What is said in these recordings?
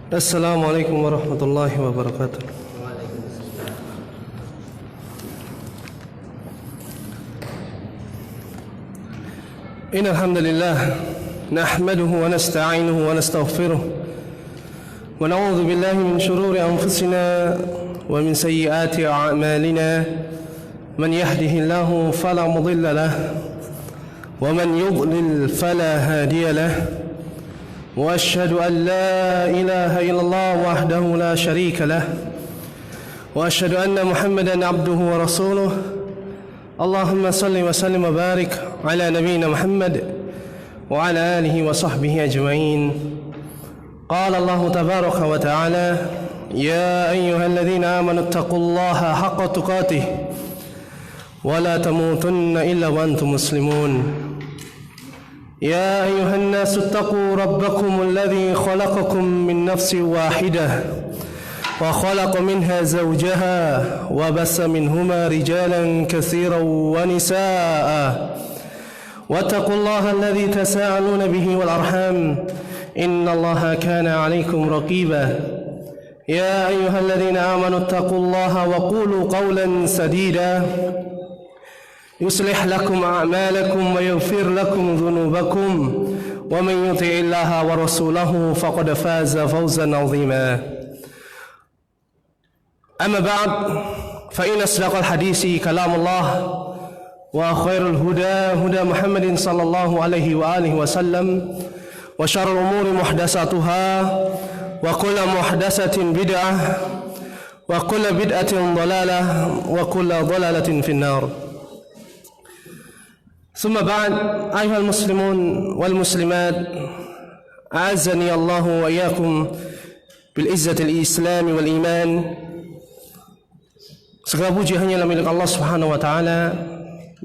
Assalamualaikum warahmatullahi wabarakatuh. Innal hamdalillah nahmaduhu wa nasta'inuhu wa nastaghfiruh wa na'udzu billahi min shururi anfusina wa min sayyiati a'malina. Man yahdihillahu fala mudilla lahu wa man yudlil fala hadiya lahu. وأشهد أن لا إله إلا الله وحده لا شريك له وأشهد أن محمدا عبده ورسوله. اللهم صل وسلم وبارك على نبينا محمد وعلى آله وصحبه أجمعين. قال الله تبارك وتعالى: يا أيها الذين آمنوا اتقوا الله حق تقاته ولا تموتن إلا وأنتم مسلمون. يا أيها الناس اتقوا ربكم الذي خلقكم من نفس واحدة وخلق منها زوجها وبث منهما رجالا كثيرا ونساء واتقوا الله الذي تساءلون به والأرحام إن الله كان عليكم رقيبا. يا أيها الذين آمنوا اتقوا الله وقولوا قولا سديدا يصلح لكم أعمالكم ويغفر لكم ذنوبكم ومن يطع الله ورسوله فقد فاز فوزا عظيما. أما بعد فإن أصدق الحديث كلام الله وخير الهدى هدى محمد صلى الله عليه وآله وسلم وشر الأمور محدثاتها وكل محدثة بدعة وكل بدعة ضلالة وكل ضلالة في النار. ثم بعد أيها المسلمون والمسلمات أعزني الله وإياكم بالعزة الإسلام والإيمان. Segala puji hanyalah milik Allah Subhanahu wa taala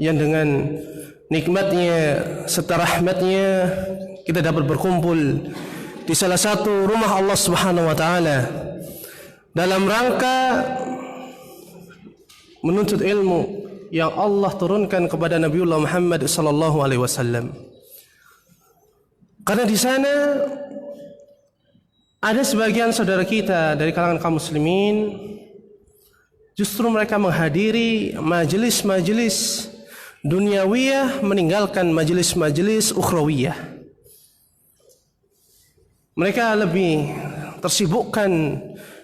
yang dengan nikmatnya serta rahmatnya kita dapat berkumpul di salah satu rumah Allah Subhanahu wa taala dalam rangka menuntut ilmu yang Allah turunkan kepada Nabiullah Muhammad sallallahu alaihi wasallam. Karena di sana ada sebagian saudara kita dari kalangan kaum muslimin justru mereka menghadiri majelis-majelis duniawiyah meninggalkan majelis-majelis ukhrawiyah. Mereka lebih tersibukkan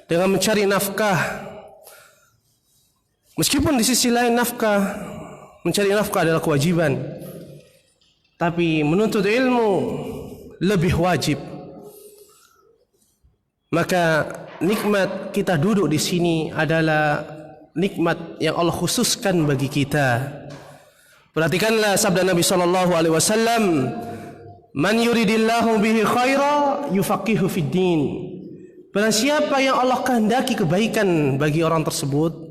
dengan mencari nafkah. Meskipun di sisi lain mencari nafkah adalah kewajiban, tapi menuntut ilmu lebih wajib. Maka nikmat kita duduk di sini adalah nikmat yang Allah khususkan bagi kita. Perhatikanlah sabda Nabi sallallahu alaihi wasallam, "Man yuridillahu bihi khaira yufaqihu fid din." Barang siapa yang Allah kehendaki kebaikan bagi orang tersebut,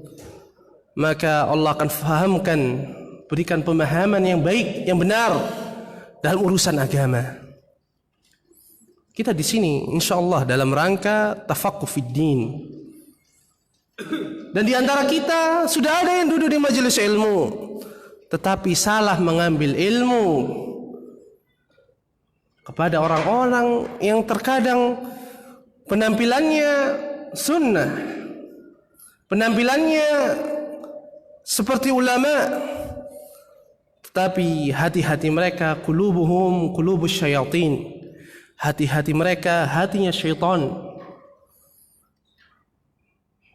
maka Allah akan fahamkan, berikan pemahaman yang baik, yang benar dalam urusan agama. Kita di sini insyaallah dalam rangka tafaqquh fid din. Dan di antara kita sudah ada yang duduk di majelis ilmu tetapi salah mengambil ilmu kepada orang-orang yang terkadang penampilannya sunnah, penampilannya seperti ulama, tetapi hati-hati mereka qulubuhum qulubus syayatin. Hati-hati mereka hatinya syaitan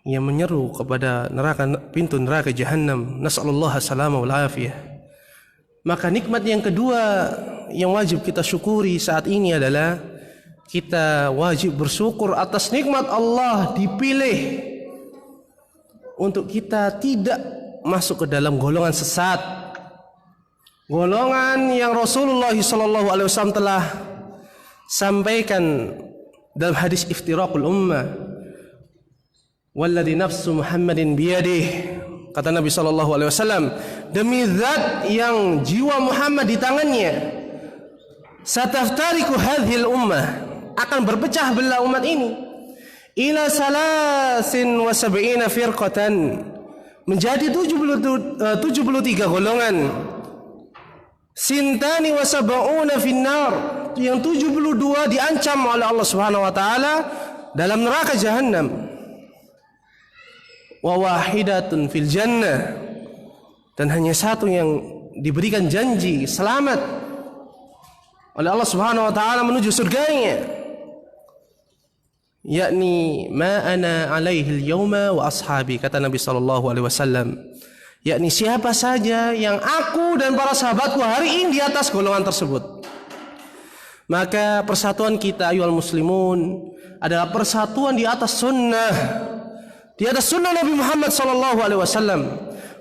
yang menyeru kepada neraka, pintu neraka Jahannam. Nas'alullah salama wal afiyah. Maka nikmat yang kedua yang wajib kita syukuri saat ini adalah kita wajib bersyukur atas nikmat Allah dipilih untuk kita tidak masuk ke dalam golongan sesat, golongan yang Rasulullah SAW telah sampaikan dalam hadis iftiraqul ummah, walladzi nafsu Muhammadin biyadih, kata Nabi SAW, demi zat yang jiwa Muhammad di tangannya, sataftariku hadhil ummah, akan berpecah belah umat ini ila 73 firqatan, menjadi 73 golongan. Sintani wa sab'una finnar, yang 72 diancam oleh Allah Subhanahu wa taala dalam neraka Jahannam, wa wahidatun fil jannah, dan hanya satu yang diberikan janji selamat oleh Allah Subhanahu wa taala menuju surganya, yakni ma ana alaihi al-yawma wa ashabi, kata Nabi sallallahu alaihi wasallam, yakni siapa saja yang aku dan para sahabatku hari ini di atas golongan tersebut. Maka persatuan kita ayyuhal muslimun adalah persatuan di atas sunnah, di atas sunnah Nabi Muhammad sallallahu alaihi wasallam.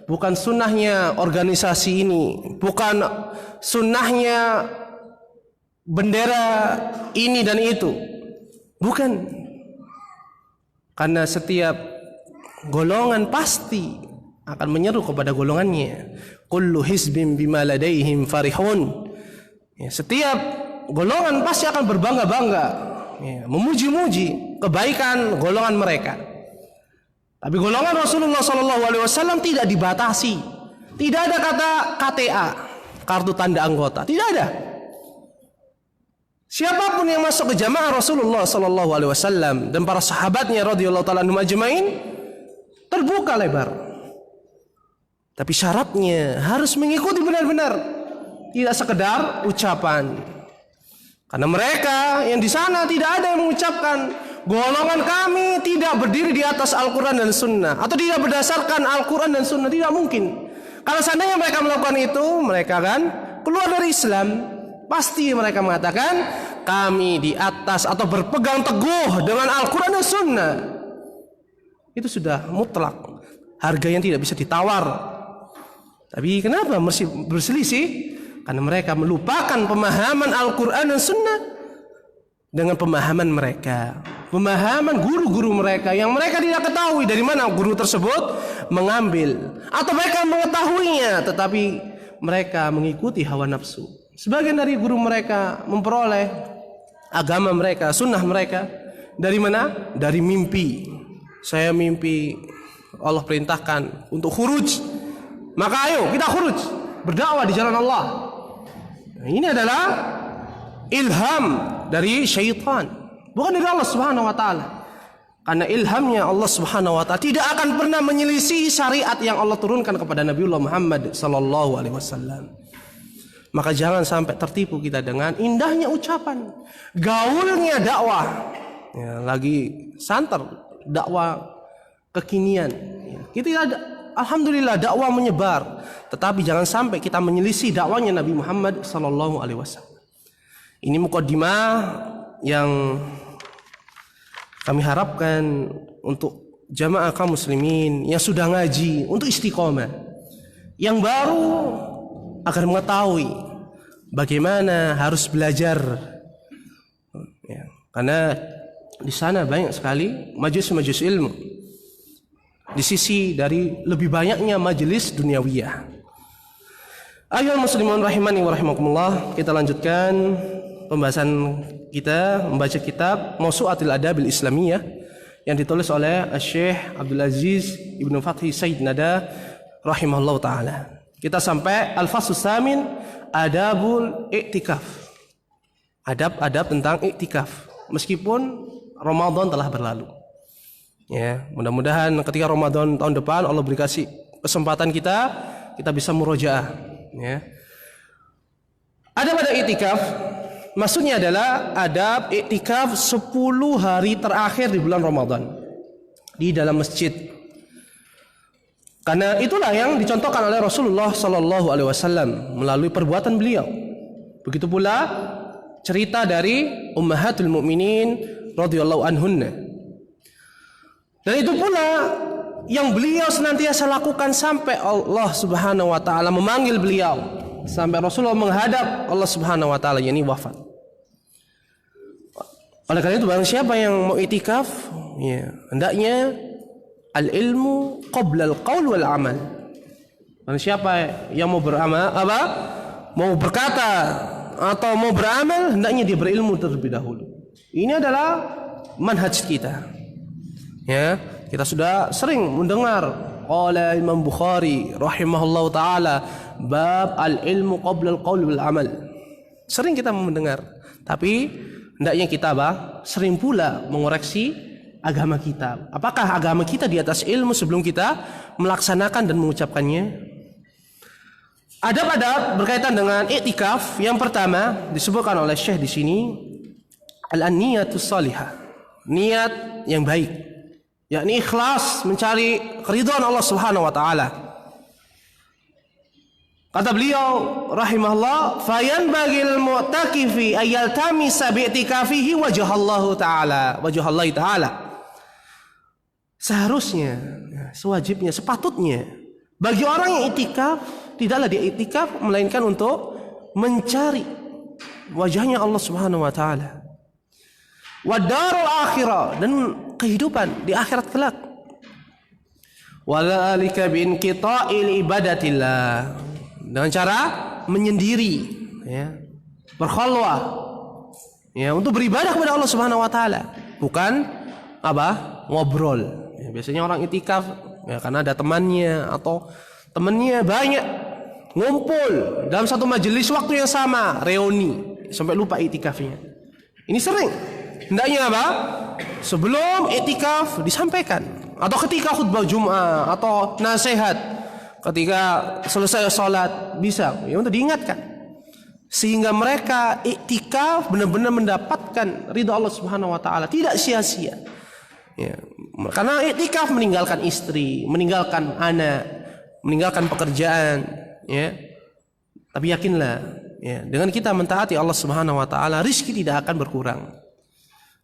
Bukan sunnahnya organisasi ini, bukan sunnahnya bendera ini dan itu. Bukan. Karena setiap golongan pasti akan menyeru kepada golongannya. Kullu hizbin bima ladaihim farihun. Setiap golongan pasti akan berbangga-bangga, memuji-muji kebaikan golongan mereka. Tapi golongan Rasulullah SAW tidak dibatasi. Tidak ada kata KTA, kartu tanda anggota. Tidak ada. Siapapun yang masuk ke jamaah Rasulullah SAW dan para sahabatnya radhiyallahu ta'ala anhum ajmain, terbuka lebar. Tapi syaratnya harus mengikuti benar-benar, tidak sekedar ucapan. Karena mereka yang di sana tidak ada yang mengucapkan golongan kami tidak berdiri di atas Al-Quran dan Sunnah, atau tidak berdasarkan Al-Quran dan Sunnah. Tidak mungkin. Kalau seandainya mereka melakukan itu, mereka kan keluar dari Islam. Pasti mereka mengatakan kami di atas atau berpegang teguh dengan Al-Quran dan Sunnah. Itu sudah mutlak, harga yang tidak bisa ditawar. Tapi kenapa masih berselisih? Karena mereka melupakan pemahaman Al-Quran dan Sunnah dengan pemahaman mereka, pemahaman guru-guru mereka yang mereka tidak ketahui dari mana guru tersebut mengambil, atau mereka mengetahuinya tetapi mereka mengikuti hawa nafsu. Sebagian dari guru mereka memperoleh agama mereka, sunnah mereka dari mana? Dari mimpi. Saya mimpi Allah perintahkan untuk khuruj, maka ayo kita khuruj, berdakwah di jalan Allah. Nah, ini adalah ilham dari syaitan, bukan dari Allah Subhanahu wa taala. Karena ilhamnya Allah Subhanahu wa taala tidak akan pernah menyelisih syariat yang Allah turunkan kepada Nabiullah Muhammad sallallahu alaihi wasallam. Maka jangan sampai tertipu kita dengan indahnya ucapan, gaulnya dakwah. Ya, lagi santer dakwah kekinian. Kita ada, alhamdulillah dakwah menyebar, tetapi jangan sampai kita menyelisih dakwanya Nabi Muhammad sallallahu alaihi wasallam. Ini mukadimah yang kami harapkan untuk jamaah kaum muslimin yang sudah ngaji untuk istiqomah, yang baru agar mengetahui bagaimana harus belajar. Ya, karena di sana banyak sekali majelis-majelis ilmu. Di sisi dari lebih banyaknya majelis duniawiyah. Ayyuhal muslimun rahimani wa rahimakumullah, kita lanjutkan pembahasan kita membaca kitab Mawsu'atul Adabil Islamiyah yang ditulis oleh Syekh Abdul Aziz Ibnu Fathi Said Nada rahimahullah taala. Kita sampai Al-Faslus Tsamin, Adabul I'tikaf. Adab-adab tentang i'tikaf meskipun Ramadan telah berlalu. Ya, mudah-mudahan ketika Ramadan tahun depan Allah beri kasih kesempatan kita bisa murojaah, ya. Adab pada i'tikaf maksudnya adalah adab i'tikaf 10 hari terakhir di bulan Ramadan di dalam masjid. Karena itulah yang dicontohkan oleh Rasulullah sallallahu alaihi wasallam melalui perbuatan beliau. Begitu pula cerita dari ummahatul mukminin radhiyallahu anhunna. Dan itu pula yang beliau senantiasa lakukan sampai Allah Subhanahu wa taala memanggil beliau, sampai Rasulullah menghadap Allah Subhanahu wa taala, yakni wafat. Oleh karena itu barang siapa yang mau i'tikaf, ya, hendaknya al-ilmu qabla al-qaul wal amal. Barang siapa yang mau beramal mau berkata atau mau beramal, hendaknya dia berilmu terlebih dahulu. Ini adalah manhaj kita. Ya, kita sudah sering mendengar qala Imam Bukhari rahimahullahu taala bab al-ilmu qabla al-qaul wal amal. Sering kita mendengar, tapi hendaknya kita sering pula mengoreksi agama kita? Apakah agama kita di atas ilmu sebelum kita melaksanakan dan mengucapkannya? Adab-adab berkaitan dengan i'tikaf. Yang pertama disebutkan oleh Syekh di sini, al-niyatus salihah, niat yang baik, yakni ikhlas mencari keridhaan Allah Subhanahu wa taala. Kata beliau rahimahullah, fayanbaghil mu'takifi ayyaltamisa bi'tikafihi wajhallahu ta'ala, wajhallahi ta'ala. Seharusnya, sewajibnya, sepatutnya bagi orang yang i'tikaf, tidaklah dia i'tikaf melainkan untuk mencari wajahnya Allah Subhanahu wa taala. Wa darul akhirah, dan kehidupan di akhirat kelak. Wala'alika biinqita'il ibadatillah, dengan cara menyendiri, ya, berkhalwah, ya, untuk beribadah kepada Allah Subhanahu wa taala, bukan ngobrol. Ya, biasanya orang itikaf ya karena ada temannya atau temannya banyak, ngumpul dalam satu majelis waktu yang sama, reuni sampai lupa itikafnya. Ini sering. Hendaknya sebelum itikaf disampaikan, atau ketika khutbah Jumat atau nasihat, ketika selesai sholat bisa ya untuk diingatkan, sehingga mereka iktikaf benar-benar mendapatkan ridha Allah Subhanahu wa taala, tidak sia-sia. Ya, karena iktikaf meninggalkan istri, meninggalkan anak, meninggalkan pekerjaan, ya. Tapi yakinlah, ya, dengan kita mentaati Allah Subhanahu wa taala, rezeki tidak akan berkurang.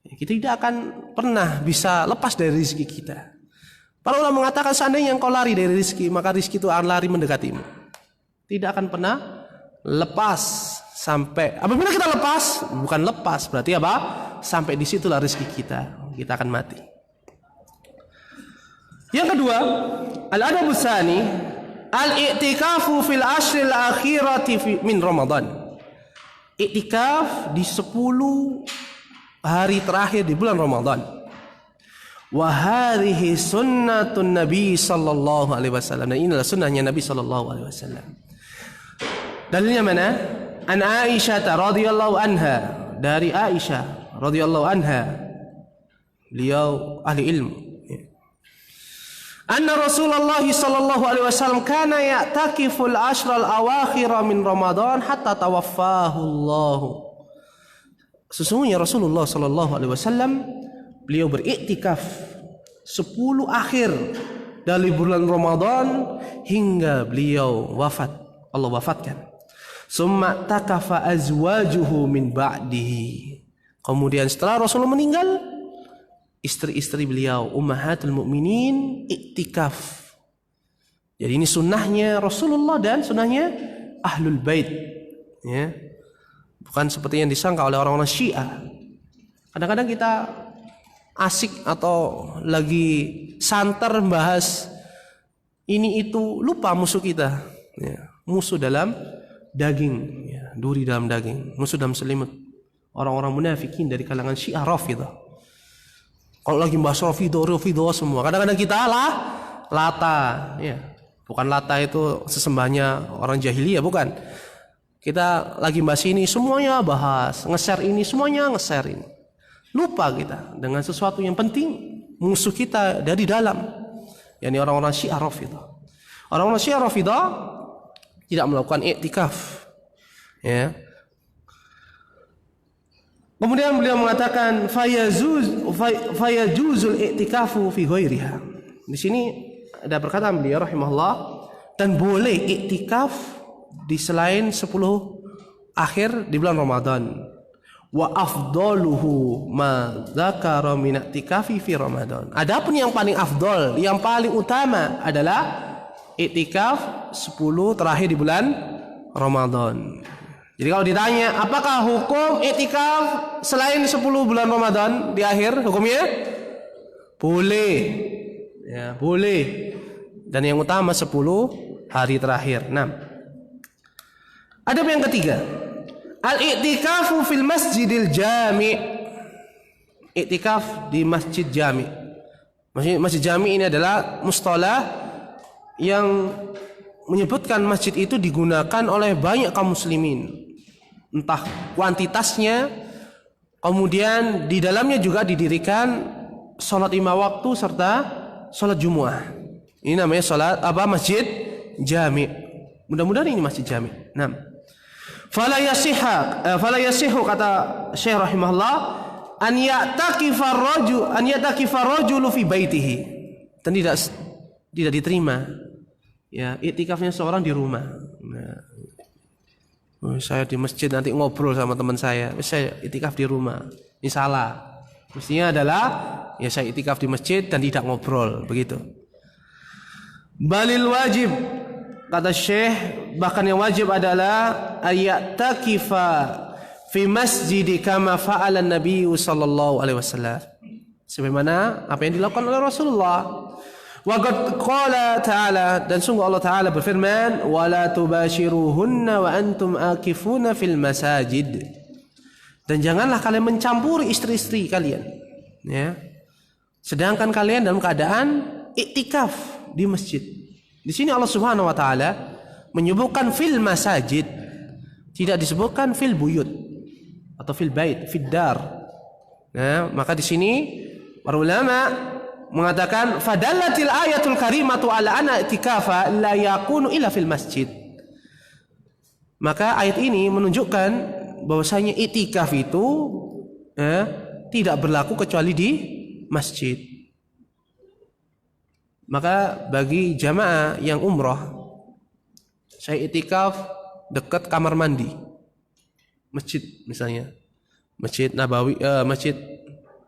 Ya, kita tidak akan pernah bisa lepas dari rezeki kita. Para ulama mengatakan seandainya engkau lari dari rizki, maka rizki itu akan lari mendekatimu. Tidak akan pernah lepas sampai, apabila kita lepas, bukan lepas berarti sampai di situlah rizki kita akan mati. Yang kedua, al-adabu tsani, al-i'tikafu fil ashril akhirati min Ramadan. I'tikaf di 10 hari terakhir di bulan Ramadan. Wa hadhihi sunnatun Nabi sallallahu alaihi wasallam. Dan inilah sunnahnya Nabi sallallahu alaihi wasallam. Dalilnya mana? An Aisyah radhiyallahu anha, dari Aisyah radhiyallahu anha, beliau ahli ilmu. Anna Rasulullah sallallahu alaihi wasallam kana ya'takifu al-ashra al-awakhir min Ramadan hatta tawaffahu Allah. Sesungguhnya Rasulullah sallallahu alaihi wasallam beliau beriktikaf 10 akhir dari bulan Ramadan hingga beliau wafat, Allah wafatkan. Summa takafa azwajuhu min ba'dihi. Kemudian setelah Rasulullah meninggal, istri-istri beliau ummahatul mukminin iktikaf. Jadi ini sunnahnya Rasulullah dan sunnahnya Ahlul Bait, ya. Bukan seperti yang disangka oleh orang-orang Syiah. Kadang-kadang kita asik atau lagi santer membahas ini itu, lupa musuh kita, ya. Musuh dalam daging, ya. Duri dalam daging, musuh dalam selimut, orang-orang munafikin dari kalangan Syiah Rafidhah. Kalau lagi bahas Rafidhah semua, kadang-kadang kita lata, ya. Bukan lata itu sesembahnya orang jahiliyah, bukan. Kita lagi bahas ini semuanya bahas, nge-share ini semuanya nge-share ini. Lupa kita dengan sesuatu yang penting, musuh kita dari dalam, yakni orang-orang Syiah Rafidhah. Orang-orang Syiah Rafidhah tidak melakukan i'tikaf, ya. Kemudian beliau mengatakan fayajuzul i'tikafu fi ghairiha. Di sini ada perkataan beliau rahimahullah, dan boleh i'tikaf di selain 10 akhir di bulan Ramadan. Wa afdaluhu ma dzakara min i'tikafi fi Ramadan. Adapun yang paling afdal, yang paling utama adalah i'tikaf 10 terakhir di bulan Ramadan. Jadi kalau ditanya apakah hukum i'tikaf selain 10 bulan Ramadan di akhir, hukumnya boleh. Ya, boleh. Dan yang utama 10 hari terakhir. 6. Adab yang ketiga, al-i'tikafu fil masjidil jami'. I'tikaf di masjid jami'. Masjid jami' ini adalah mustalah yang menyebutkan masjid itu digunakan oleh banyak kaum muslimin, entah kuantitasnya, kemudian di dalamnya juga didirikan salat 5 waktu serta salat Jumat. Ini namanya salat masjid jami'. Mudah-mudahan ini masjid jami'. Nah, fala yasihu kata Syekh rahimahullah an ya'takifa rajulu fi baitihi. Dan tidak diterima ya iktikafnya seorang di rumah. Nah, saya di masjid nanti ngobrol sama teman saya iktikaf di rumah. Ini salah. Mestinya adalah ya saya iktikaf di masjid dan tidak ngobrol, begitu. Balil wajib kata Syekh, bahkan yang wajib adalah ayatakifa fi masjid kama fa'ala Nabi sallallahu alaihi wasallam. Sebagaimana apa yang dilakukan oleh Rasulullah. Wa qad qala ta'ala, dan sungguh Allah Ta'ala berfirman, wala tubashiruhunna wa antum akifuna fil masajid. Dan janganlah kalian mencampuri istri-istri kalian, ya. Sedangkan kalian dalam keadaan iktikaf di masjid. Di sini Allah Subhanahu wa taala menyebutkan fil masajid, tidak disebutkan fil buyut atau fil bait, fid dar. Nah, maka di sini para ulama mengatakan fadallatil ayatul karimatu ala anna i'tikafa la yakunu illa fil masjid. Maka ayat ini menunjukkan bahwasanya i'tikaf itu tidak berlaku kecuali di masjid. Maka bagi jamaah yang umrah, saya i'tikaf dekat kamar mandi masjid, misalnya Masjid Nabawi,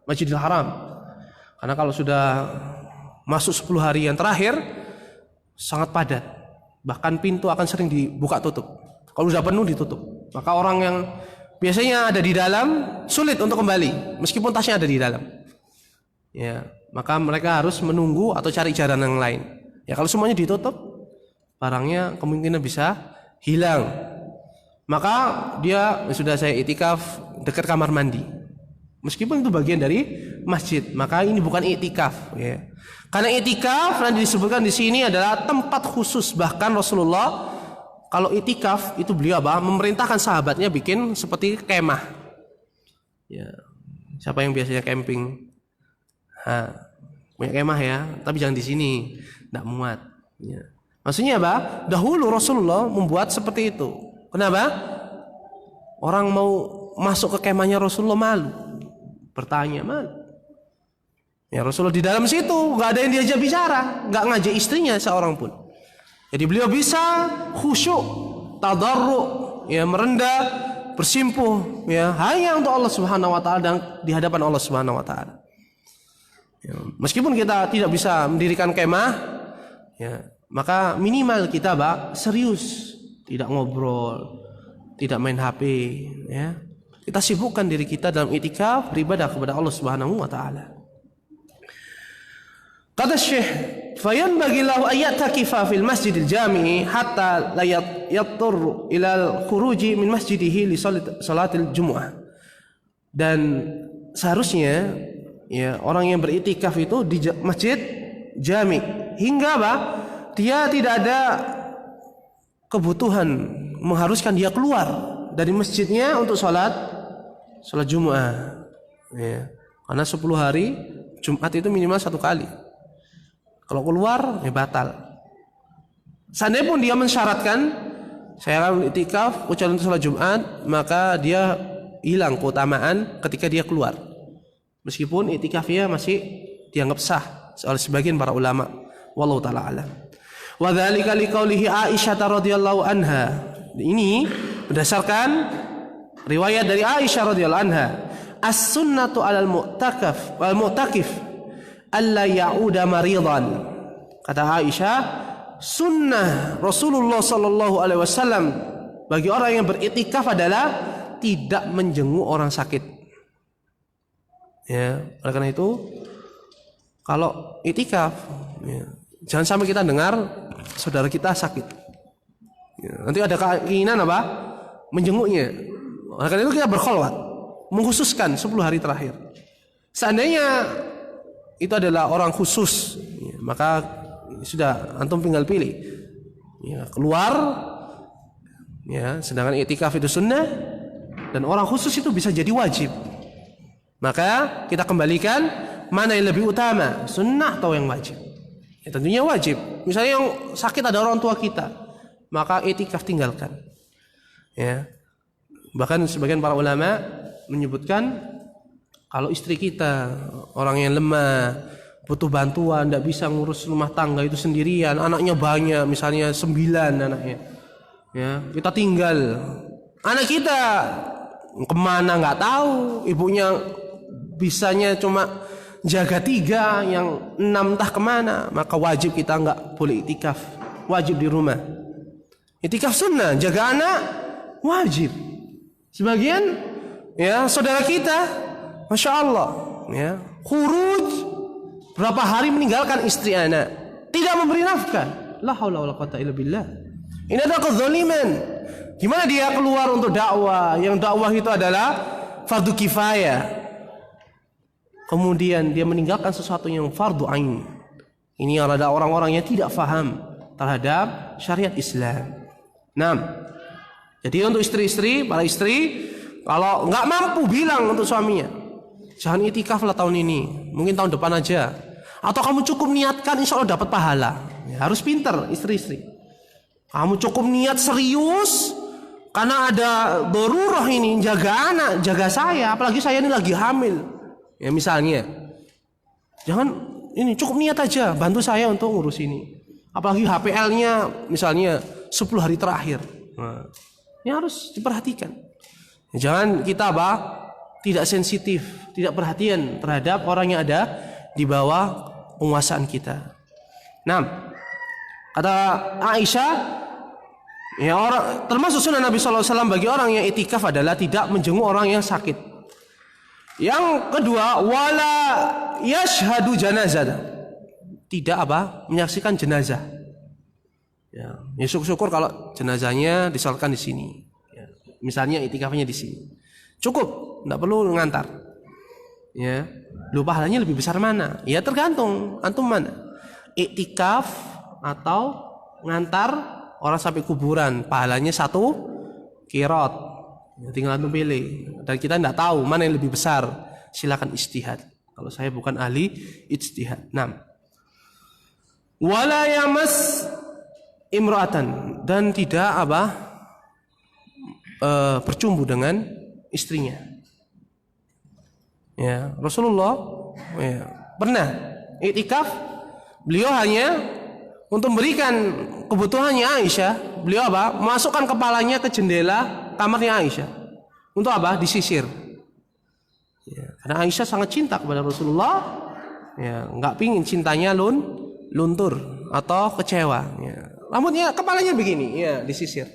Masjidil Haram. Karena kalau sudah masuk 10 hari yang terakhir sangat padat. Bahkan pintu akan sering dibuka tutup. Kalau sudah penuh ditutup. Maka orang yang biasanya ada di dalam sulit untuk kembali meskipun tasnya ada di dalam. Ya, maka mereka harus menunggu atau cari jalan yang lain. Ya, kalau semuanya ditutup, barangnya kemungkinan bisa hilang. Maka dia sudah saya i'tikaf dekat kamar mandi. Meskipun itu bagian dari masjid, maka ini bukan i'tikaf, ya. Karena i'tikaf nanti disebutkan di sini adalah tempat khusus. Bahkan Rasulullah kalau i'tikaf itu beliau memerintahkan sahabatnya bikin seperti kemah. Ya. Siapa yang biasanya camping? Punya kemah ya, tapi jangan di sini, tidak muat. Ya. Maksudnya apa? Dahulu Rasulullah membuat seperti itu. Kenapa? Orang mau masuk ke kemahnya Rasulullah malu. Bertanya malu. Ya, Rasulullah di dalam situ nggak ada yang diajak bicara, nggak ngajak istrinya seorang pun. Jadi beliau bisa khusyuk, tadarru, ya merendah, bersimpuh, ya hanya untuk Allah Subhanahu Wa Taala dan di hadapan Allah Subhanahu Wa Taala. Ya, meskipun kita tidak bisa mendirikan kemah, ya maka minimal kita serius, tidak ngobrol, tidak main HP, ya. Kita sibukkan diri kita dalam i'tikaf beribadah kepada Allah Subhanahu wa taala. Kata Syekh, "Fayanbaghi lahu ayatakifa fil masjidil jami'i hatta la yattur ila al-khuruji min masjidihi li salatil jumu'ah." Dan seharusnya ya orang yang beriktikaf itu di masjid jami' hingga dia tidak ada kebutuhan mengharuskan dia keluar dari masjidnya untuk sholat Jumat, ya. Karena 10 hari Jumat itu minimal 1 kali. Kalau keluar ya batal. Seandainya pun dia mensyaratkan saya akan i'tikaf kecuali untuk sholat Jumat, maka dia hilang keutamaan ketika dia keluar. Meskipun i'tikafnya masih dianggap sah oleh sebagian para ulama. Wallahu taala alam. Wa dzalika liqaulihi Aisyah radhiyallahu anha. Ini berdasarkan riwayat dari Aisyah radhiyallahu anha, as-sunnatu 'alal mu'takif alla ya'uda maridan. Kata Aisyah, sunnah Rasulullah sallallahu alaihi wasallam bagi orang yang beriktikaf adalah tidak menjenguk orang sakit. Ya, oleh karena itu kalau iktikaf, ya, jangan sampai kita dengar saudara kita sakit. Ya, nanti ada keinginan menjenguknya. Oleh karena itu kita berkholwat, mengkhususkan 10 hari terakhir. Seandainya itu adalah orang khusus, ya, maka sudah antum tinggal pilih. Ya, keluar, ya, sedangkan i'tikaf itu sunnah dan orang khusus itu bisa jadi wajib. Maka kita kembalikan mana yang lebih utama, sunnah atau yang wajib? Ya, tentunya wajib. Misalnya yang sakit ada orang tua kita, maka i'tikaf tinggalkan. Ya. Bahkan sebagian para ulama menyebutkan kalau istri kita orang yang lemah, butuh bantuan, tidak bisa ngurus rumah tangga itu sendirian, anaknya banyak, misalnya 9 anaknya, ya kita tinggal, anak kita kemana nggak tahu, ibunya bisanya cuma jaga 3, yang 6 entah kemana, maka wajib kita nggak boleh iktikaf, wajib di rumah. Iktikaf sunnah, jaga anak wajib. Sebagian ya saudara kita, masya Allah, ya khuruj berapa hari meninggalkan istri anak, tidak memberi nafkah. La haula wala quwata illa billah. Ini adalah kezaliman. Gimana dia keluar untuk dakwah? Yang dakwah itu adalah fardu kifayah. Kemudian dia meninggalkan sesuatu yang fardu ain. Ini ada orang-orang yang tidak faham terhadap syariat Islam. Nah, jadi untuk istri-istri, para istri, kalau nggak mampu bilang untuk suaminya, jangan itikaf lah tahun ini, mungkin tahun depan aja. Atau kamu cukup niatkan, insya Allah dapat pahala. Ya, harus pintar istri-istri. Kamu cukup niat serius, karena ada darurah ini, jaga anak, jaga saya, apalagi saya ini lagi hamil. Ya misalnya, jangan ini cukup niat aja, bantu saya untuk ngurus ini. Apalagi HPL-nya misalnya 10 hari terakhir. Nah, ini harus diperhatikan. Jangan kita tidak sensitif, tidak perhatian terhadap orang yang ada di bawah penguasaan kita. Nah, kata Aisyah, ya orang termasuk sunnah Nabi SAW bagi orang yang itikaf adalah tidak menjenguk orang yang sakit. Yang kedua, wala yashhadu janazah, tidak menyaksikan jenazah. Ya syukur-syukur kalau jenazahnya disolatkan di sini. Ya, misalnya itikafnya di sini, cukup, tidak perlu ngantar. Ya, pahalanya lebih besar mana? Ya tergantung antum mana. Iktikaf atau ngantar orang sampai kuburan, pahalanya 1 qirot. Ya, tinggal antum pilih. Dan kita tidak tahu mana yang lebih besar. Silakan ijtihad. Kalau saya bukan ahli ijtihad. 6. Wala yamas imra'atan, dan tidak bercumbu dengan istrinya. Ya, Rasulullah pernah iktikaf, beliau hanya untuk memberikan kebutuhannya Aisyah, beliau masukkan kepalanya ke jendela kamarnya Aisyah untuk disisir. Ya, karena Aisyah sangat cinta kepada Rasulullah, ya nggak pingin cintanya luntur atau kecewa. Ya, rambutnya kepalanya begini, ya disisir.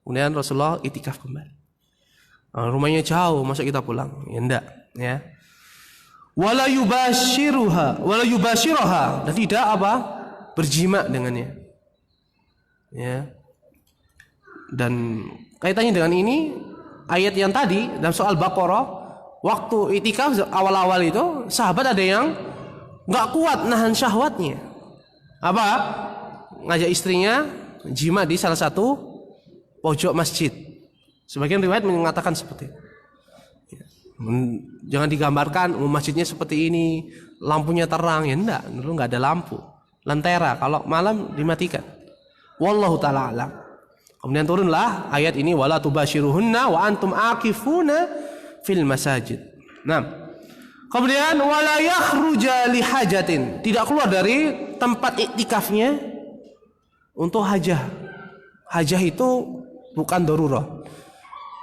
Kemudian Rasulullah iktikaf kembali. Rumahnya jauh, masa kita pulang? Ya enggak, ya. Wala yubashiruha, dan tidak berjima dengannya. Ya. Dan kaitannya dengan ini ayat yang tadi dalam soal Baqarah, waktu iktikaf awal-awal itu sahabat ada yang enggak kuat nahan syahwatnya. Ngajak istrinya jima di salah satu pojok masjid. Sebagian riwayat mengatakan seperti itu. Jangan digambarkan masjidnya seperti ini, lampunya terang, ya enggak, dulu enggak ada lampu. Lentera, kalau malam dimatikan. Wallahu ta'ala alam. Kemudian turunlah ayat ini, wala tubashiruhunna wa antum aqifuna fil masajid. Nah, kemudian wala yakhruja li hajatin, tidak keluar dari tempat iktikafnya untuk hajah. Hajah itu bukan darurah.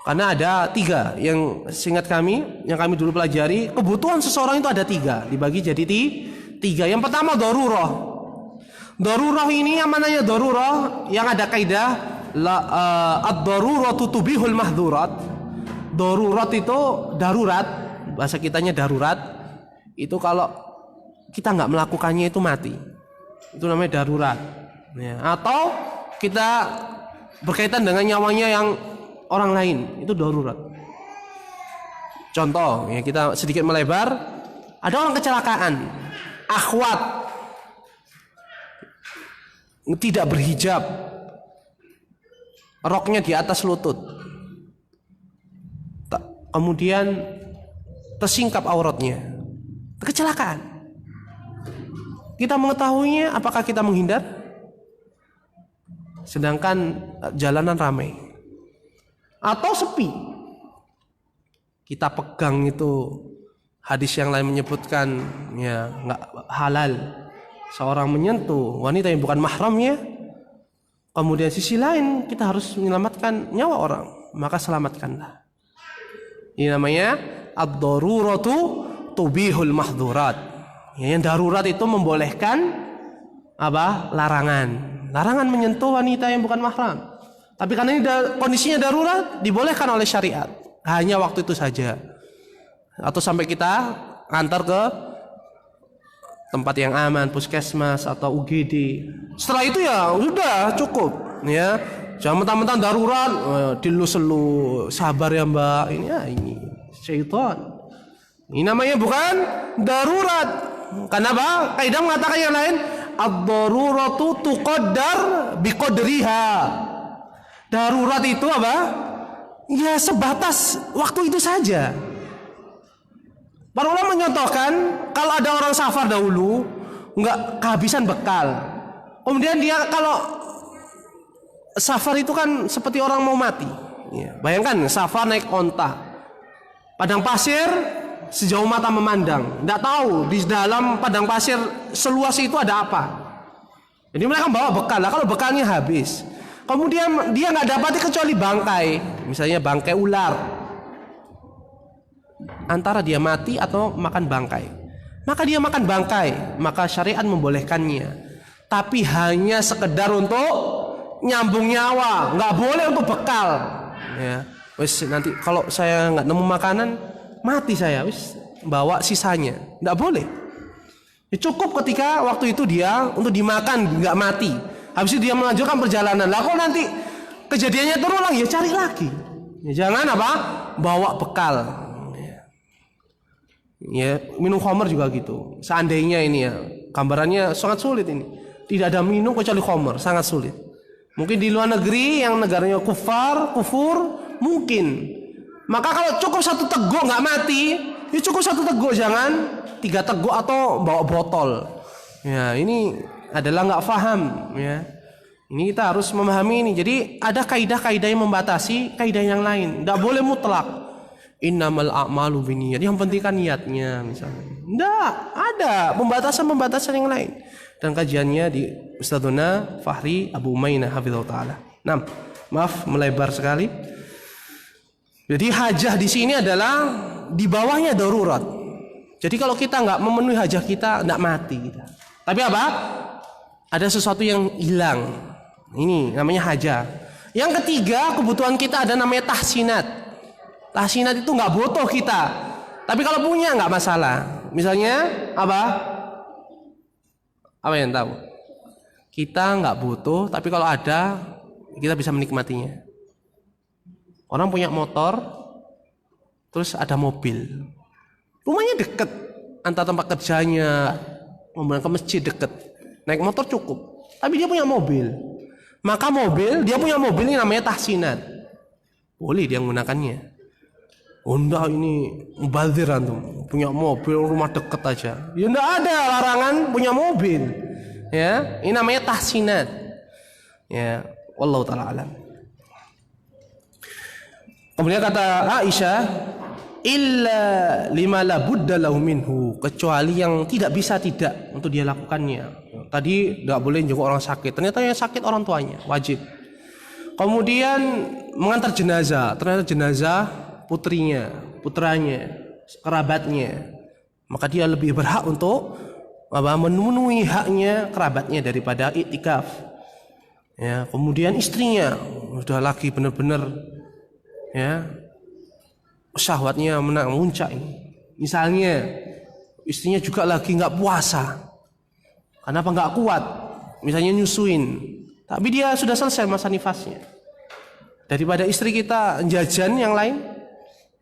Karena ada 3 yang seingat kami, yang kami dulu pelajari, kebutuhan seseorang itu ada 3, dibagi jadi 3. Yang pertama darurah. Darurah ini yang mananya darurah, yang ada kaidah ad-daruratu tubihul mahdzurat. Darurat itu darurat, bahasa kitanya darurat. Itu kalau kita nggak melakukannya itu mati. Itu namanya darurat. Ya, atau kita berkaitan dengan nyawanya yang orang lain, itu darurat. Contoh, ya kita sedikit melebar, ada orang kecelakaan, akhwat, tidak berhijab, roknya di atas lutut, kemudian tersingkap auratnya, kecelakaan. Kita mengetahuinya, apakah kita menghindar? Sedangkan jalanan ramai atau sepi, kita pegang itu. Hadis yang lain menyebutkan ya nggak halal seorang menyentuh wanita yang bukan mahramnya. Kemudian sisi lain kita harus menyelamatkan nyawa orang, maka selamatkanlah. Ini namanya ad-daruratu tubihul mahdzurat. Ya, yang darurat itu membolehkan apa? Larangan menyentuh wanita yang bukan mahram. Tapi karena ini kondisinya darurat, dibolehkan oleh syariat. Hanya waktu itu saja. Atau sampai kita antar ke tempat yang aman, puskesmas atau UGD. Setelah itu ya sudah cukup, ya. Jangan mentang-mentang darurat, dilus-lelu, sabar ya Mbak. Ini syaitan. Ini namanya bukan darurat. Kenapa? Kaidah mengatakan yang lain, ad-daruratu tuqaddar biqadriha. Darurat itu apa? Ya sebatas waktu itu saja. Para ulama menyontohkan kalau ada orang safar dahulu nggak kehabisan bekal, kemudian dia kalau safar itu kan seperti orang mau mati. Ya, bayangkan safar naik onta, padang pasir sejauh mata memandang, nggak tahu di dalam padang pasir seluas itu ada apa. Jadi mereka bawa bekal. Lah kalau bekalnya habis, kemudian dia nggak dapati kecuali bangkai, misalnya bangkai ular. Antara dia mati atau makan bangkai, maka dia makan bangkai, maka syariat membolehkannya, tapi hanya sekedar untuk nyambung nyawa, nggak boleh untuk bekal. Ya, wis nanti kalau saya nggak nemu makanan mati saya, wis bawa sisanya, nggak boleh. Ya, cukup ketika waktu itu dia untuk dimakan nggak mati, habis itu dia melanjutkan perjalanan. Lah kalau nanti kejadiannya terulang ya cari lagi. Ya, jangan apa bawa bekal. Ya, minum khamr juga gitu. Seandainya ini ya, gambarannya sangat sulit ini. Tidak ada minum kecuali khamr, sangat sulit. Mungkin di luar negeri yang negaranya kufur, mungkin. Maka kalau cukup satu teguk nggak mati, ya cukup satu teguk, jangan 3 teguk atau bawa botol. Ya, ini adalah nggak paham. Ya, ini kita harus memahami ini. Jadi ada kaidah-kaidah yang membatasi kaidah yang lain. Nggak boleh mutlak. Innamal a'malu binniyat. Yang penting kan niatnya misalnya. Enggak, ada pembatasan-pembatasan yang lain. Dan kajiannya di Ustadzuna Fahri Abu Umainah hafizahullah taala. Nah, maaf melebar sekali. Jadi hajah di sini adalah di bawahnya darurat. Jadi kalau kita nggak memenuhi hajah kita nggak mati kita. Tapi apa? Ada sesuatu yang hilang. Ini namanya hajah. Yang ketiga, kebutuhan kita ada namanya tahsinat. Tahsinat itu nggak butuh kita, tapi kalau punya nggak masalah. Misalnya apa? Apa yang tahu? Kita nggak butuh, tapi kalau ada kita bisa menikmatinya. Orang punya motor, terus ada mobil, rumahnya deket, antar tempat kerjanya, mau ke masjid deket, naik motor cukup. Tapi dia punya mobil, maka dia punya mobil ini namanya tahsinat. Boleh dia menggunakannya. Enggak, ini mubazir antum, punya mobil rumah deket aja. Ya enggak ada larangan punya mobil. Ya, ini namanya tahsinat. Ya, wallahu taala alam. Kemudian kata Aisyah, illa lima la budda lahu minhu, kecuali yang tidak bisa tidak untuk dia lakukannya. Tadi enggak boleh jenguk orang sakit. Ternyata yang sakit orang tuanya, wajib. Kemudian mengantar jenazah, ternyata jenazah putranya, kerabatnya, maka dia lebih berhak untuk memenuhi haknya kerabatnya daripada iktikaf. Ya, kemudian istrinya sudah lagi benar-benar ya syahwatnya memuncak ini. Misalnya istrinya juga lagi nggak puasa, kenapa nggak kuat? Misalnya nyusuin, tapi dia sudah selesai masa nifasnya. Daripada istri kita jajan yang lain,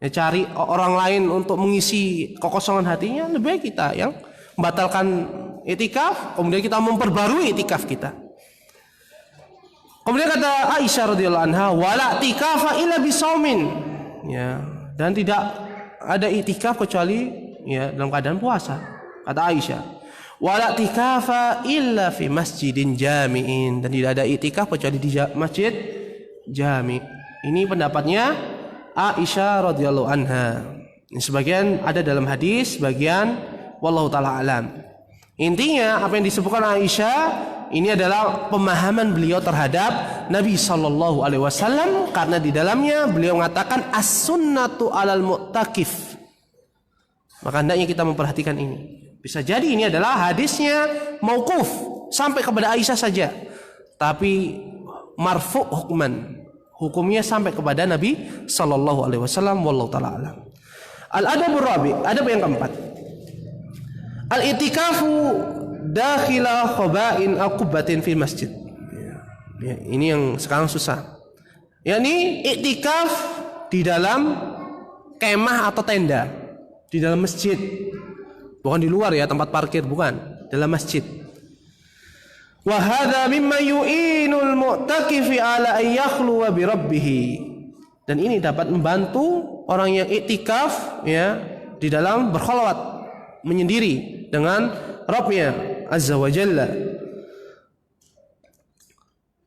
ya cari orang lain untuk mengisi kekosongan hatinya, lebih baik kita yang membatalkan iktikaf, kemudian kita memperbarui iktikaf kita. Kemudian kata Aisyah radhiyallahu anha, wala i'tikafa illa bisaumin. Ya, dan tidak ada iktikaf kecuali ya dalam keadaan puasa. Kata Aisyah, wala i'tikafa illa fi masjidin jami'in, dan tidak ada i'tikaf kecuali di masjid jami'. Ini pendapatnya Aisyah radhiyallahu anha. Sebagian ada dalam hadis, sebagian wallahu taala alam. Intinya apa yang disebutkan Aisyah ini adalah pemahaman beliau terhadap Nabi sallallahu alaihi wasallam, karena di dalamnya beliau mengatakan as-sunnatu 'alal mu'takif. Maka hendaknya kita memperhatikan ini. Bisa jadi ini adalah hadisnya mauquf sampai kepada Aisyah saja, tapi marfu' hukman, hukumnya sampai kepada Nabi sallallahu alaihi wasallam. Wallahu taala alam. Al-adabur rabi', adab yang keempat. Al-i'tikafu dakhila khaba'in aqbatin fil masjid. Ya, ini yang sekarang susah. Yakni i'tikaf di dalam kemah atau tenda di dalam masjid. Bukan di luar ya, tempat parkir, bukan, dalam masjid. Wa hadza mimma yu'inul mu'takifi ala an yakhluwa bi rabbih. Dan ini dapat membantu orang yang i'tikaf ya di dalam berkhalwat, menyendiri dengan Rabbnya azza wa jalla.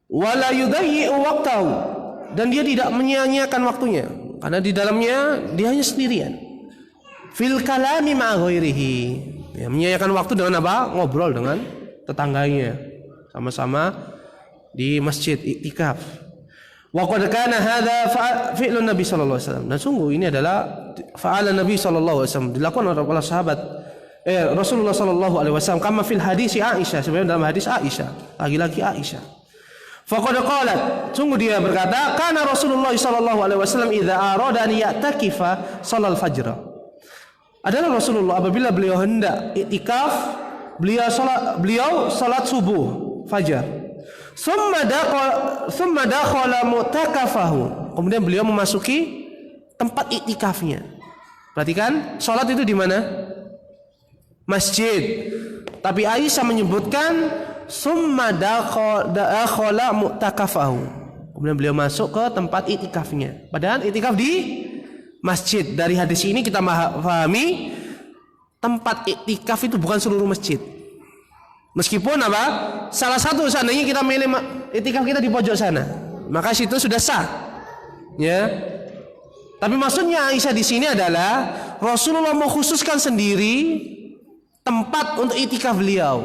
Wa la yudayyi'u waqtahu, dan dia tidak menyia-nyiakan waktunya, karena di dalamnya dia hanya sendirian. Fil kalami ma'a ghairihi, ya, menyia-nyiakan waktu dengan apa? Ngobrol dengan tetangganya, sama-sama di masjid i'tikaf. Wa qad kana hadza fi'lun Nabi sallallahu alaihi wasallam. Dan sungguh ini adalah fa'ala Nabi sallallahu alaihi wasallam, dilakukan oleh para sahabat Rasulullah sallallahu alaihi wasallam, kama fil hadis Aisyah, sebenarnya dalam hadis Aisyah, lagi-lagi Aisyah. Faqad qalat, sungguh dia berkata, kana Rasulullah sallallahu alaihi wasallam idza arada an ya'takifa shalal fajr. Adalah Rasulullah apabila beliau hendak i'tikaf, beliau salat subuh fajar. Summa dakhala mu'takafahu. Kemudian beliau memasuki tempat i'tikafnya. Perhatikan, salat itu di mana? Masjid. Tapi Aisyah menyebutkan summa dakhala mu'takafahu. Kemudian beliau masuk ke tempat i'tikafnya. Padahal i'tikaf di masjid. Dari hadis ini kita pahami tempat i'tikaf itu bukan seluruh masjid. Meskipun apa? Salah satu seandainya kita milih i'tikaf kita di pojok sana, maka situ sudah sah. Ya. Tapi maksudnya Aisyah di sini adalah Rasulullah mengkhususkan sendiri tempat untuk i'tikaf beliau.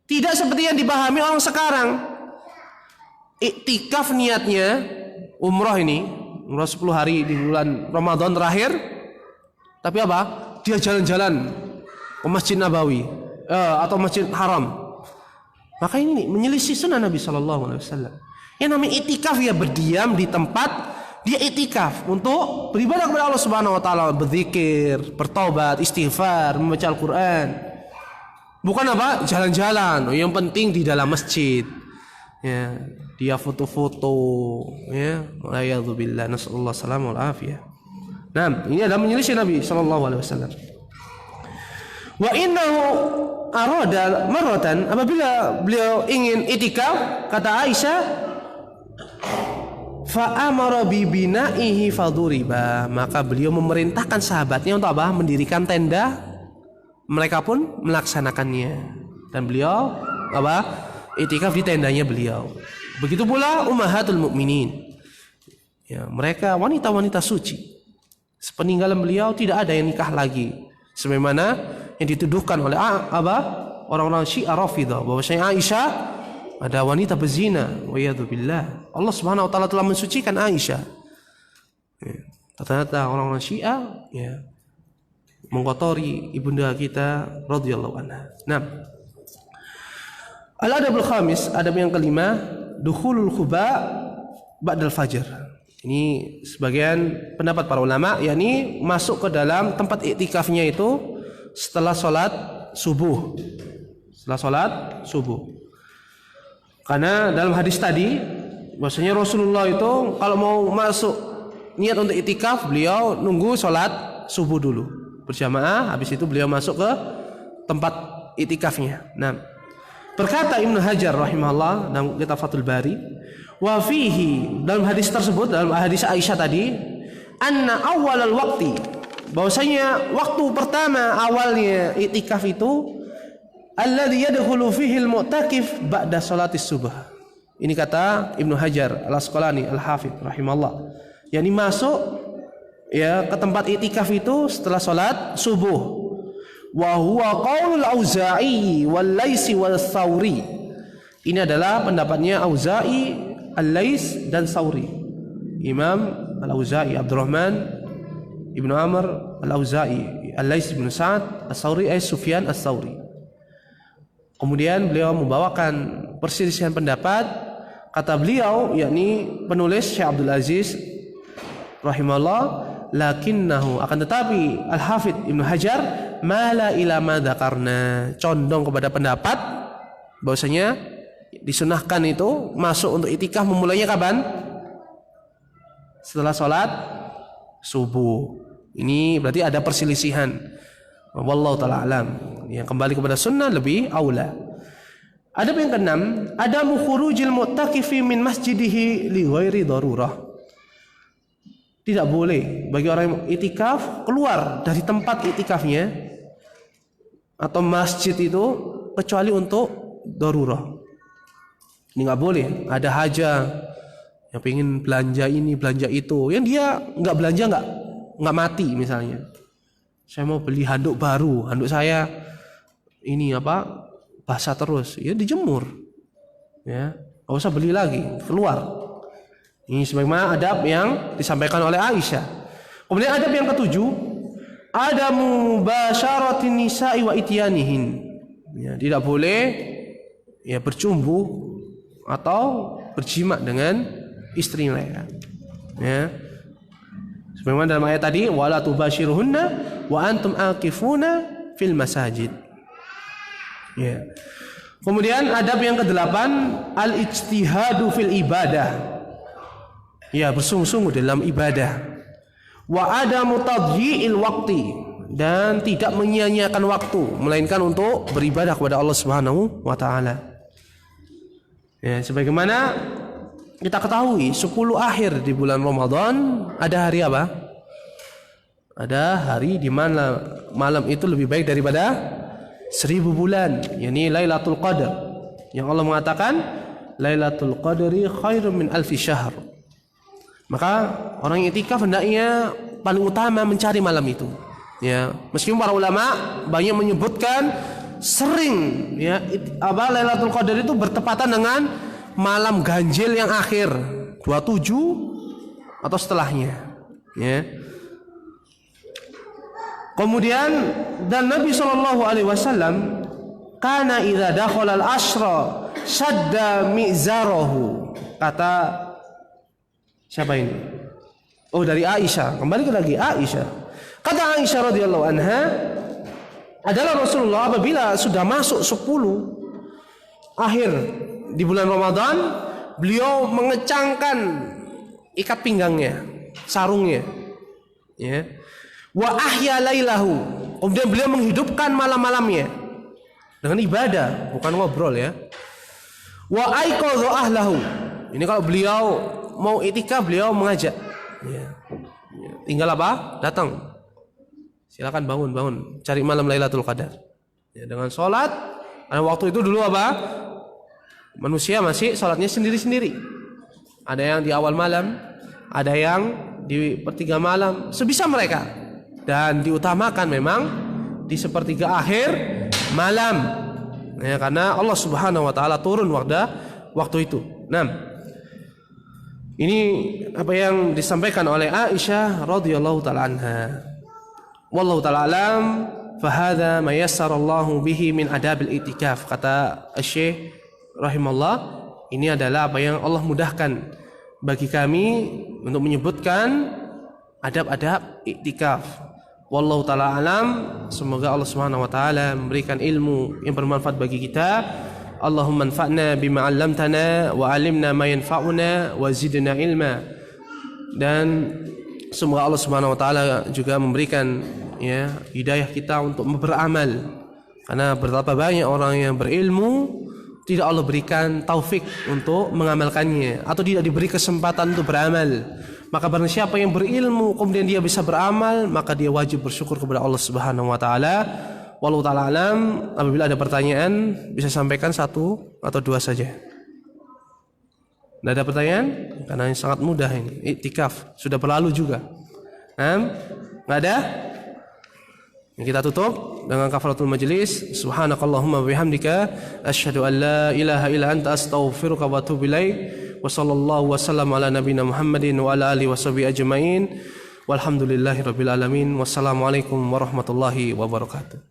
Tidak seperti yang dipahami orang sekarang. I'tikaf niatnya umroh ini, umroh 10 hari di bulan Ramadan terakhir. Tapi apa? Dia jalan-jalan ke Masjid Nabawi atau Masjid Haram. Maka ini menyelisih sunnah Nabi sallallahu alaihi wasallam. Yang namanya i'tikaf ya berdiam di tempat dia i'tikaf untuk beribadah kepada Allah Subhanahu wa taala, berzikir, bertaubat, istighfar, membaca Al-Qur'an. Bukan apa? Jalan-jalan. Yang penting di dalam masjid. Ya, dia foto-foto, ya. Wa'iyadzubillah, nasallallahu alaihi wasallam. Nah, ini adalah menyelisih Nabi sallallahu alaihi wasallam. Wa innahu arada marratan, apabila beliau ingin i'tikaf, kata Aisyah, fa amara bi bina'ihi faduriba, maka beliau memerintahkan sahabatnya untuk apa? Mendirikan tenda. Mereka pun melaksanakannya, dan beliau apa? I'tikaf di tendanya beliau. Begitu pula ummahatul mukminin. Ya, mereka wanita-wanita suci. Sepeninggalan beliau tidak ada yang nikah lagi. Sebagaimana yang dituduhkan oleh orang-orang Syiah Rafidhah bahwasanya Aisyah ada wanita berzina. Wa'iyadzubillah. Allah Subhanahu wa taala telah mensucikan Aisyah. Ya, ternyata orang-orang Syiah ya mengkotori ibunda kita radhiyallahu anha. Nah, al-adabul khamis, adab yang kelima, dukhulul khuba ba'dal fajr. Ini sebagian pendapat para ulama, yakni masuk ke dalam tempat i'tikafnya itu setelah salat subuh. Setelah salat subuh. Karena dalam hadis tadi bahwasanya Rasulullah itu kalau mau masuk niat untuk i'tikaf, beliau nunggu salat subuh dulu berjamaah, habis itu beliau masuk ke tempat i'tikafnya. Nah, berkata Ibnu Hajar rahimahullah dalam kitab Fathul Bari, wa fihi, dalam hadis tersebut, dalam hadis Aisyah tadi, anna awwalal waqti, bahwasanya waktu pertama awalnya i'tikaf itu alladzi yadkhulu fihi al-mu'takif ba'da sholatis subuh. Ini kata Ibnu Hajar Al-Asqalani Al-Hafidz rahimahullah. Yani masuk ya ke tempat i'tikaf itu setelah salat subuh. Wa huwa qaulul Auza'i wal Laitsi wal Tsauri. Ini adalah pendapatnya Auza'i, Al-Laits dan Tsauri. Imam Al-Auza'i Abdurrahman Ibnu Amr Al-Auza'i, Al-Laits bin Sa'ad, As-Tsauri Sufyan As-Tsauri. Kemudian beliau membawakan perselisihan pendapat. Kata beliau, yakni penulis Syekh Abdul Aziz rahimahullah, lakinnahu, akan tetapi Al-Hafidz Ibnu Hajar mala ila ma dzakarna, condong kepada pendapat bahwasanya disunahkan itu masuk untuk i'tikaf memulainya kapan? Setelah sholat subuh. Ini berarti ada perselisihan. Wallahu ta'ala alam. Yang kembali kepada sunnah lebih aula. Adab yang keenam, ada khurujil mu'takifi min masjidihi li ghairi darurah. Tidak boleh bagi orang yang i'tikaf keluar dari tempat i'tikafnya atau masjid itu kecuali untuk darurah. Ini nggak boleh. Ada hajah yang pengen belanja ini belanja itu, yang dia nggak belanja nggak mati misalnya. Saya mau beli handuk baru, handuk saya ini basah terus, ya dijemur, ya nggak usah beli lagi, keluar. Ini sebagaimana adab yang disampaikan oleh Aisyah. Kemudian adab yang ketujuh, ada mubasyaratin nisa'i wa ityanihin. Ya, tidak boleh ya bercumbu atau berjima dengan istri mereka. Ya. Sebagaimana dalam ayat tadi, wala tubashiruhunna wa antum aqifuna fil masajid. Ya. Kemudian adab yang kedelapan, al-ijtihadu fil ibadah. Ya, bersungguh-sungguh dalam ibadah. Wa adamu tadyi'il waqti, dan tidak menyia-nyiakan waktu melainkan untuk beribadah kepada Allah Subhanahu wa taala. Ya, sebagaimana kita ketahui 10 akhir di bulan Ramadan ada hari apa? Ada hari di mana malam itu lebih baik daripada 1000 bulan, yakni Lailatul Qadar. Yang Allah mengatakan Lailatul Qadri khairum min alfi syahr. Maka orang yang i'tikaf hendaknya paling utama mencari malam itu. Ya, meskipun para ulama banyak menyebutkan sering ya Lailatul Qadar itu bertepatan dengan malam ganjil yang akhir 27 atau setelahnya, ya. Kemudian dan Nabi SAW kana idza dakhala al-ashra shadda mi'zarahu. Kata siapa ini? Oh, dari Aisyah. Kembali lagi Aisyah. Kata Aisyah radhiyallahu anha, adalah Rasulullah apabila sudah masuk 10 akhir di bulan Ramadan, beliau mengecangkan ikat pinggangnya, sarungnya, ya. Wa ahya lailahu, kemudian beliau menghidupkan malam-malamnya dengan ibadah, bukan ngobrol, ya. Wa aiqadha ahlahu, ini kalau beliau mau i'tikaf beliau mengajak, ya. Tinggal apa? Datang, silakan bangun, cari malam Lailatul Qadar, ya, dengan sholat. Karena waktu itu dulu apa? Manusia masih sholatnya sendiri-sendiri. Ada yang di awal malam, ada yang di sepertiga malam, sebisa mereka. Dan diutamakan memang di sepertiga akhir malam, ya, karena Allah Subhanahu wa taala turun waktu itu. Nah, ini apa yang disampaikan oleh Aisyah radhiyallahu taala anha. Wallahu taala alam, fa hadza ma yassarallahu bihi min adabil i'tikaf. Kata Syekh rahimallah, ini adalah apa yang Allah mudahkan bagi kami untuk menyebutkan adab-adab i'tikaf. Wallahu ta'ala alam. Semoga Allah Subhanahu wa taala memberikan ilmu yang bermanfaat bagi kita. Allahumma anfa'na bima 'allamtana wa 'allimna ma yanfa'una wa zidna ilma. Dan semoga Allah Subhanahu wa taala juga memberikan ya hidayah kita untuk beramal. Karena betapa banyak orang yang berilmu tidak Allah berikan taufik untuk mengamalkannya atau tidak diberi kesempatan untuk beramal, maka barang siapa yang berilmu kemudian dia bisa beramal, maka dia wajib bersyukur kepada Allah Subhanahu wa taala. Wallahu taala alam. Apabila ada pertanyaan bisa sampaikan 1 atau 2 saja. Tidak ada pertanyaan? Karena ini sangat mudah ini. Iktikaf sudah berlalu juga. Nggak ada? Kita tutup dengan kafaratul majlis. Subhanakallahumma bihamdika asyhadu an la ilaha illa anta astaghfiruka wa atubu ilaik. Wa sallallahu wasallam ala nabiyyina Muhammadin wa ala alihi washabihi ajmain. Walhamdulillahirabbil alamin. Wassalamualaikum warahmatullahi wabarakatuh.